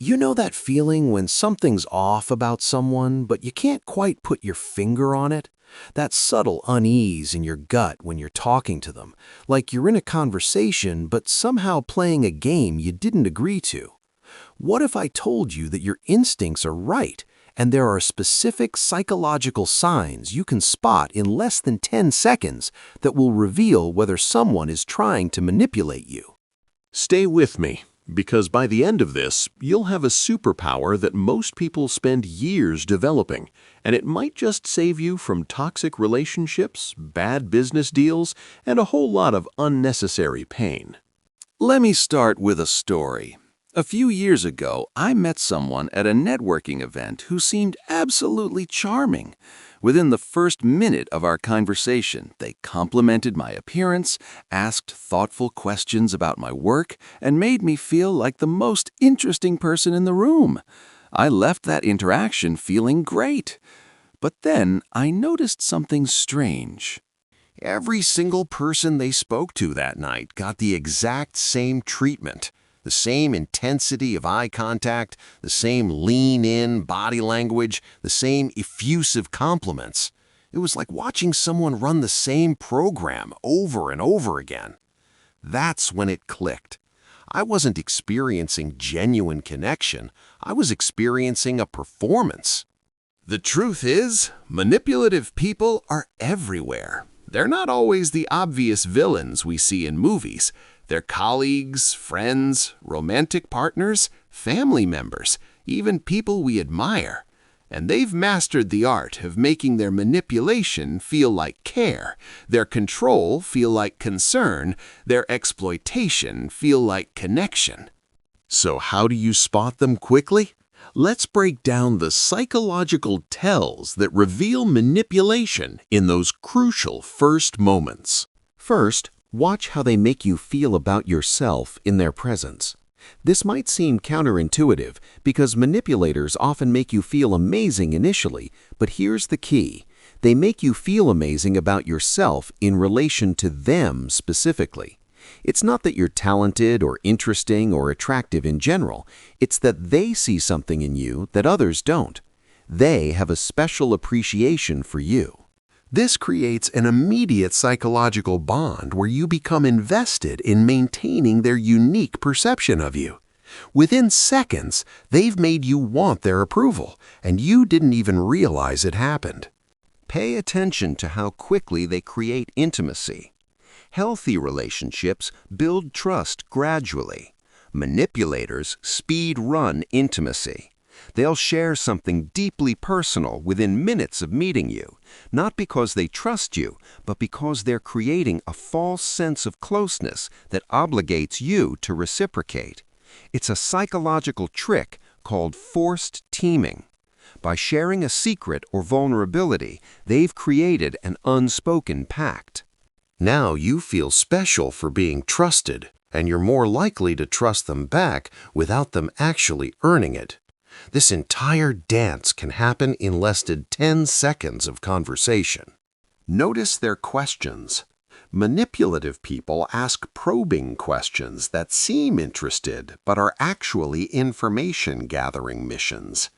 You know that feeling when something's off about someone, but you can't quite put your finger on it? That subtle unease in your gut when you're talking to them, like you're in a conversation but somehow playing a game you didn't agree to. What if I told you that your instincts are right and there are specific psychological signs you can spot in less than 10 seconds that will reveal whether someone is trying to manipulate you? Stay with me, because by the end of this, you'll have a superpower that most people spend years developing, and it might just save you from toxic relationships, bad business deals, and a whole lot of unnecessary pain. Let me start with a story. A few years ago, I met someone at a networking event who seemed absolutely charming. Within the first minute of our conversation, they complimented my appearance, asked thoughtful questions about my work, and made me feel like the most interesting person in the room. I left that interaction feeling great. But then I noticed something strange. Every single person they spoke to that night got the exact same treatment. The same intensity of eye contact, the same lean-in body language, the same effusive compliments. It was like watching someone run the same program over and over again. That's when it clicked. I wasn't experiencing genuine connection. I was experiencing a performance. The truth is, manipulative people are everywhere. They're not always the obvious villains we see in movies. They're colleagues, friends, romantic partners, family members, even people we admire. And they've mastered the art of making their manipulation feel like care, their control feel like concern, their exploitation feel like connection. So how do you spot them quickly? Let's break down the psychological tells that reveal manipulation in those crucial first moments. First, watch how they make you feel about yourself in their presence. This might seem counterintuitive because manipulators often make you feel amazing initially, but here's the key. They make you feel amazing about yourself in relation to them specifically. It's not that you're talented or interesting or attractive in general. It's that they see something in you that others don't. They have a special appreciation for you. This creates an immediate psychological bond where you become invested in maintaining their unique perception of you. Within seconds, they've made you want their approval, and you didn't even realize it happened. Pay attention to how quickly they create intimacy. Healthy relationships build trust gradually. Manipulators speed-run intimacy. They'll share something deeply personal within minutes of meeting you, not because they trust you, but because they're creating a false sense of closeness that obligates you to reciprocate. It's a psychological trick called forced teaming. By sharing a secret or vulnerability, they've created an unspoken pact. Now you feel special for being trusted, and you're more likely to trust them back without them actually earning it. This entire dance can happen in less than 10 seconds of conversation. Notice their questions. Manipulative people ask probing questions that seem interested but are actually information-gathering missions.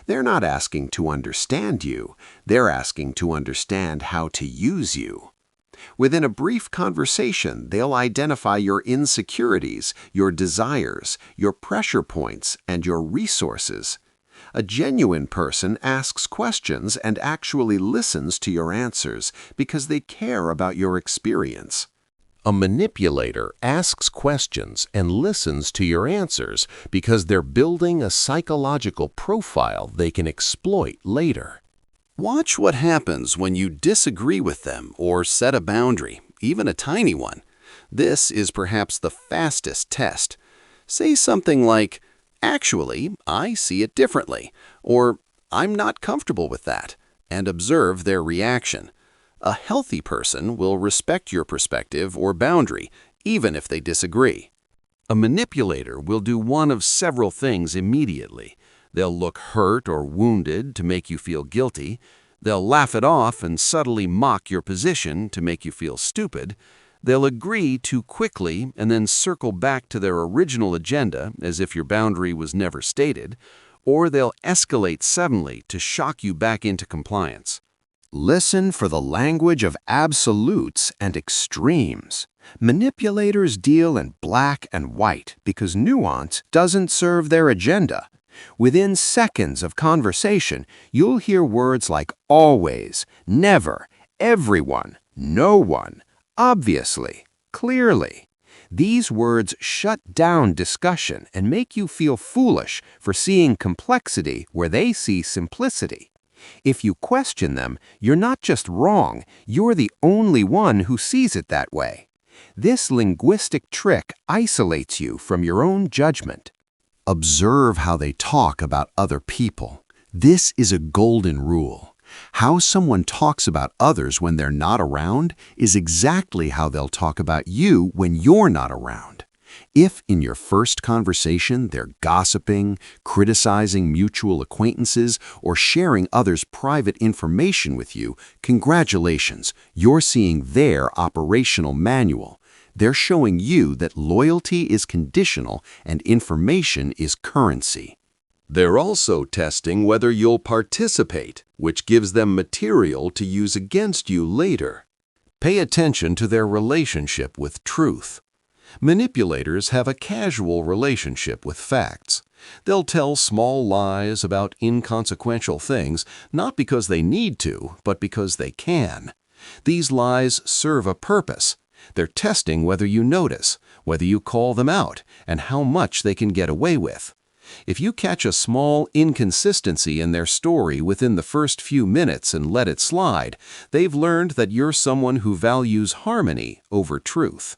They're not asking to understand you. They're asking to understand how to use you. Within a brief conversation, they'll identify your insecurities, your desires, your pressure points, and your resources. A genuine person asks questions and actually listens to your answers because they care about your experience. A manipulator asks questions and listens to your answers because they're building a psychological profile they can exploit later. Watch what happens when you disagree with them or set a boundary, even a tiny one. This is perhaps the fastest test. Say something like, "Actually, I see it differently," or "I'm not comfortable with that," and observe their reaction. A healthy person will respect your perspective or boundary, even if they disagree. A manipulator will do one of several things immediately. They'll look hurt or wounded to make you feel guilty. They'll laugh it off and subtly mock your position to make you feel stupid. They'll agree too quickly and then circle back to their original agenda as if your boundary was never stated, or they'll escalate suddenly to shock you back into compliance. Listen for the language of absolutes and extremes. Manipulators deal in black and white because nuance doesn't serve their agenda. Within seconds of conversation, you'll hear words like always, never, everyone, no one, obviously, clearly. These words shut down discussion and make you feel foolish for seeing complexity where they see simplicity. If you question them, you're not just wrong, you're the only one who sees it that way. This linguistic trick isolates you from your own judgment. Observe how they talk about other people. This is a golden rule. How someone talks about others when they're not around is exactly how they'll talk about you when you're not around. If in your first conversation they're gossiping, criticizing mutual acquaintances, or sharing others' private information with you, congratulations, you're seeing their operational manual. They're showing you that loyalty is conditional and information is currency. They're also testing whether you'll participate, which gives them material to use against you later. Pay attention to their relationship with truth. Manipulators have a casual relationship with facts. They'll tell small lies about inconsequential things, not because they need to, but because they can. These lies serve a purpose. They're testing whether you notice, whether you call them out, and how much they can get away with. If you catch a small inconsistency in their story within the first few minutes and let it slide, they've learned that you're someone who values harmony over truth.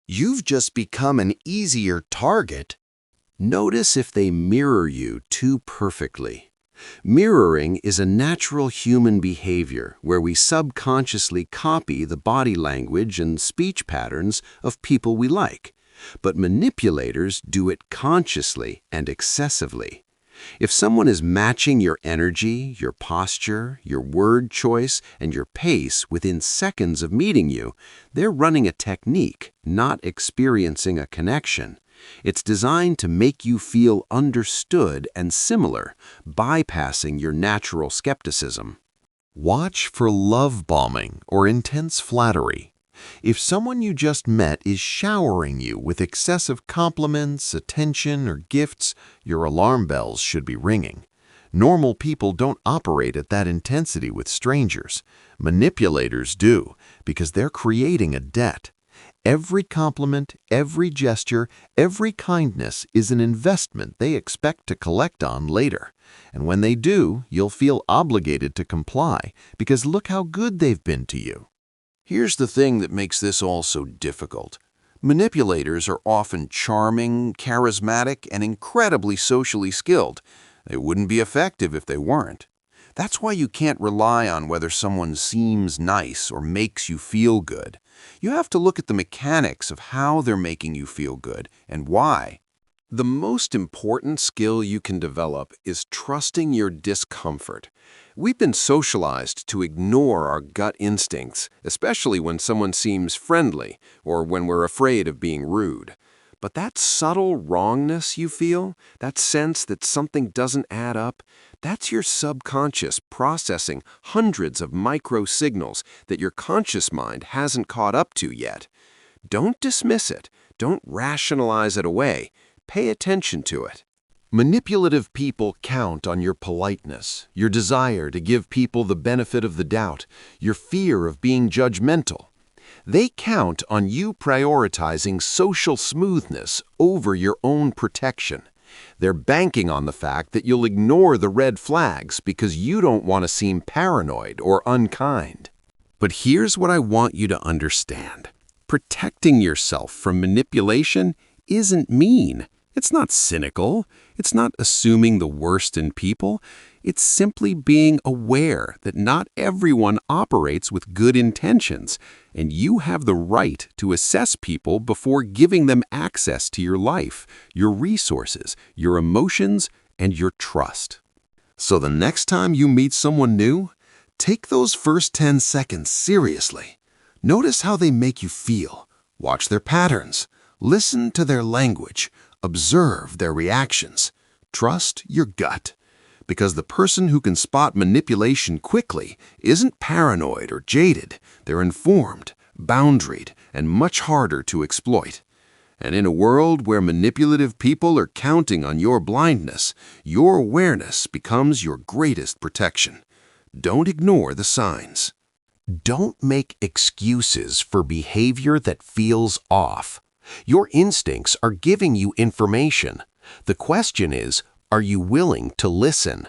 You've just become an easier target. Notice if they mirror you too perfectly. Mirroring is a natural human behavior where we subconsciously copy the body language and speech patterns of people we like. But manipulators do it consciously and excessively. If someone is matching your energy, your posture, your word choice, and your pace within seconds of meeting you, they're running a technique, not experiencing a connection. It's designed to make you feel understood and similar, bypassing your natural skepticism. Watch for love bombing or intense flattery. If someone you just met is showering you with excessive compliments, attention, or gifts, your alarm bells should be ringing. Normal people don't operate at that intensity with strangers. Manipulators do, because they're creating a debt. Every compliment, every gesture, every kindness is an investment they expect to collect on later. And when they do, you'll feel obligated to comply, because look how good they've been to you. Here's the thing that makes this all so difficult. Manipulators are often charming, charismatic, and incredibly socially skilled. They wouldn't be effective if they weren't. That's why you can't rely on whether someone seems nice or makes you feel good. You have to look at the mechanics of how they're making you feel good and why. The most important skill you can develop is trusting your discomfort. We've been socialized to ignore our gut instincts, especially when someone seems friendly or when we're afraid of being rude. But that subtle wrongness you feel, that sense that something doesn't add up, that's your subconscious processing hundreds of micro signals that your conscious mind hasn't caught up to yet. Don't dismiss it. Don't rationalize it away. Pay attention to it. Manipulative people count on your politeness, your desire to give people the benefit of the doubt, your fear of being judgmental. They count on you prioritizing social smoothness over your own protection. They're banking on the fact that you'll ignore the red flags because you don't want to seem paranoid or unkind. But here's what I want you to understand. Protecting yourself from manipulation isn't mean. It's not cynical. It's not assuming the worst in people. It's simply being aware that not everyone operates with good intentions, and you have the right to assess people before giving them access to your life, your resources, your emotions, and your trust. So the next time you meet someone new, take those first 10 seconds seriously. Notice how they make you feel. Watch their patterns. Listen to their language. Observe their reactions. Trust your gut. Because the person who can spot manipulation quickly isn't paranoid or jaded. They're informed, boundaried, and much harder to exploit. And in a world where manipulative people are counting on your blindness, your awareness becomes your greatest protection. Don't ignore the signs. Don't make excuses for behavior that feels off. Your instincts are giving you information. The question is, are you willing to listen?